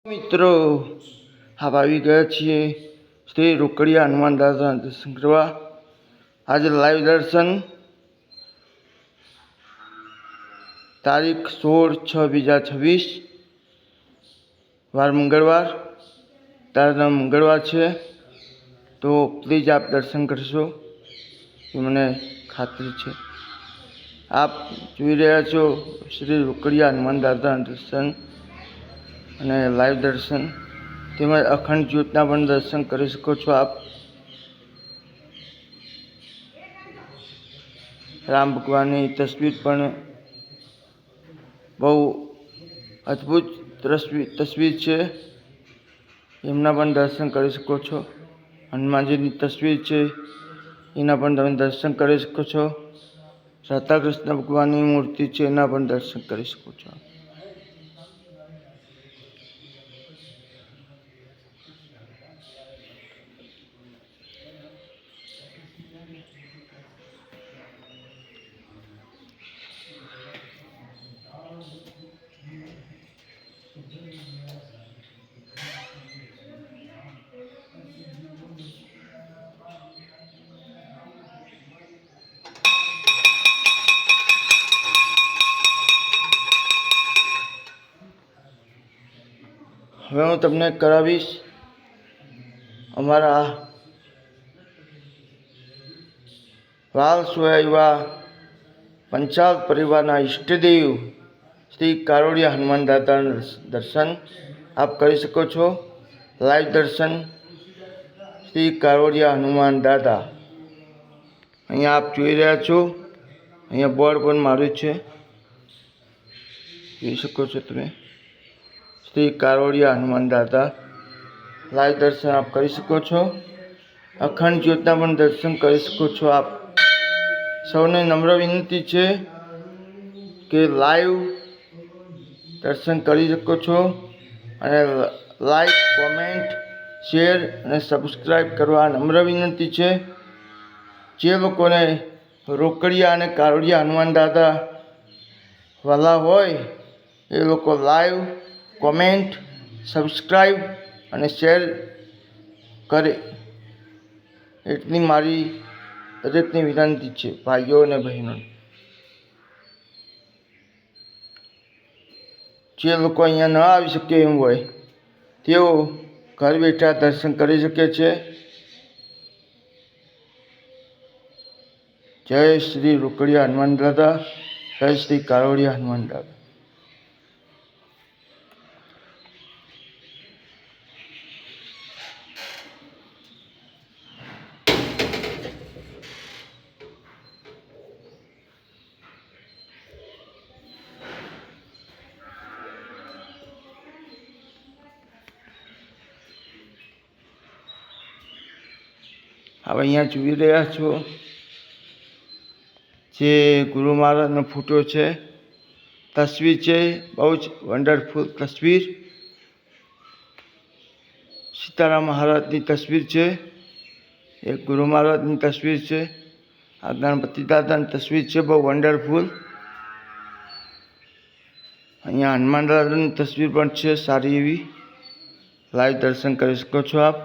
મિત્રો આપ આવી ગયા છીએ શ્રી રોકડિયા હનુમાન દાદાના દર્શન કરવા. આજે લાઈવ દર્શન તારીખ 16/6/2026 વાર મંગળવાર. તારા મંગળવાર છે તો પ્લીઝ આપ દર્શન કરશો એ મને ખાતરી છે. આપ જોઈ રહ્યા છો શ્રી રોકડિયા હનુમાન દાદાના દર્શન અને લાઈવ દર્શન તેમજ અખંડ જ્યોતના પણ દર્શન કરી શકો છો. આપ રામ ભગવાનની તસવીર પણ બહુ અદ્ભુત તસવીર છે, એમના પણ દર્શન કરી શકો છો. હનુમાનજીની તસવીર છે એના પણ તમે દર્શન કરી શકો છો. રાધા કૃષ્ણ ભગવાનની મૂર્તિ છે એના પણ દર્શન કરી શકો છો. હવે હું તમને કરાવીશ અમારા વાલ સોયા એવા પંચાલ પરિવારના ઈષ્ટદેવ શ્રી કારોડિયા હનુમાન દાદાના દર્શન આપ કરી શકો છો. લાઈવ દર્શન શ્રી કારોડિયા હનુમાન દાદા અહીંયા આપ જોઈ રહ્યા છો. અહીંયા બોર્ડ પણ માર્યું છે, જોઈ શકો છો તમે. શ્રી કારોડિયા હનુમાન દાદા લાઈવ દર્શન આપ કરી શકો છો. અખંડ જ્યોતના પણ દર્શન કરી શકો છો. આપ સૌને નમ્ર વિનંતી છે કે લાઈવ દર્શન કરી શકો છો અને લાઈક, કોમેન્ટ, શેર અને સબસ્ક્રાઈબ કરવા નમ્ર વિનંતી છે. જે લોકોને રોકડિયા અને કારોડિયા હનુમાન દાદા વાલા હોય એ લોકો લાઈવ, કોમેન્ટ, સબસ્ક્રાઈબ અને શેર કરે એટલી મારી દરેકની વિનંતી છે. ભાઈઓ અને બહેનો, જે લોકો અહીંયા ન આવી શકે એમ હોય તેઓ ઘર બેઠા દર્શન કરી શકે છે. જય શ્રી રોકડિયા હનુમાન દાદા, જય શ્રી કારોડિયા હનુમાન દાદા. હવે અહીંયા જોઈ રહ્યા છો જે ગુરુ મહારાજનો ફોટો છે, તસવીર છે, બહુ જ વન્ડરફુલ તસવીર. સીતારામ મહારાજની તસવીર છે, એક ગુરુ મહારાજની તસવીર છે, આ ગણપતિ દાદાની તસવીર છે, બહુ વન્ડરફુલ. અહીંયા હનુમાન દાદાની તસવીર પણ છે સારી એવી. લાઈવ દર્શન કરી શકો છો આપ.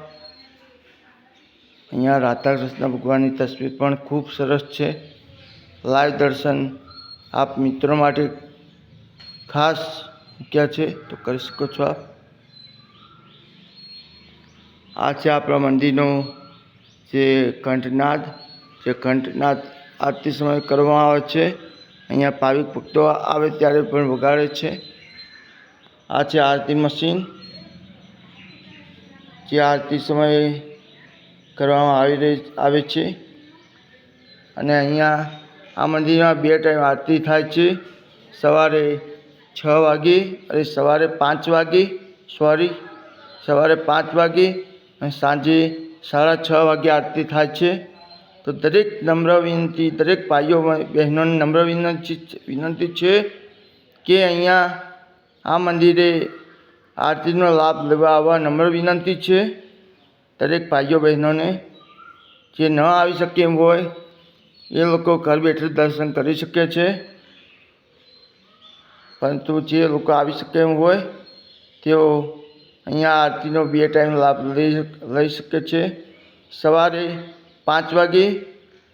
અહીંયા રાધા કૃષ્ણ ભગવાનની તસવીર પણ ખૂબ સરસ છે. લાઈવ દર્શન આપ મિત્રો માટે ખાસ મૂક્યા છે તો કરી શકો છો આપ. આ છે આપણા મંદિરનો જે ઘંટનાદ, જે ઘંટનાદ આરતી સમયે કરવામાં આવે છે. અહીંયા ભાવિક ભક્તો આવે ત્યારે પણ વગાડે છે. આ છે આરતી મશીન જે આરતી સમયે કરવામાં આવે છે. અને અહીંયા આ મંદિરમાં 2 ટાઈમ આરતી થાય છે, સવારે 6 વાગે અને સવારે 5 વાગે. સવારે 5 વાગે અને સાંજે 6:30 વાગે આરતી થાય છે. તો દરેક નમ્ર વિનંતી, દરેક ભાઈઓ બહેનોને નમ્ર વિનંતી છે કે અહીંયા આ મંદિરે આરતીનો લાભ લેવા આવવા નમ્ર વિનંતી છે. દરેક ભાઈઓ બહેનોને જે ન આવી શકે એમ હોય એ લોકો ઘર બેઠે દર્શન કરી શકે છે. પરંતુ જે લોકો આવી શકે એમ હોય તેઓ અહીંયા આરતીનો 2 ટાઈમ લાભ લઈ શકે છે, સવારે 5 વાગે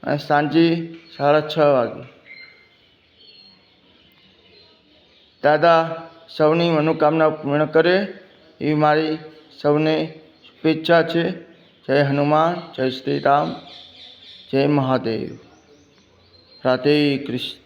અને સાંજે 6:30 વાગે. દાદા સૌની મનોકામના પૂર્ણ કરે એવી મારી સૌને શુભેચ્છા છે. જય હનુમાન, જય શ્રી રામ, જય મહાદેવ. રાધે કૃષ્ણ.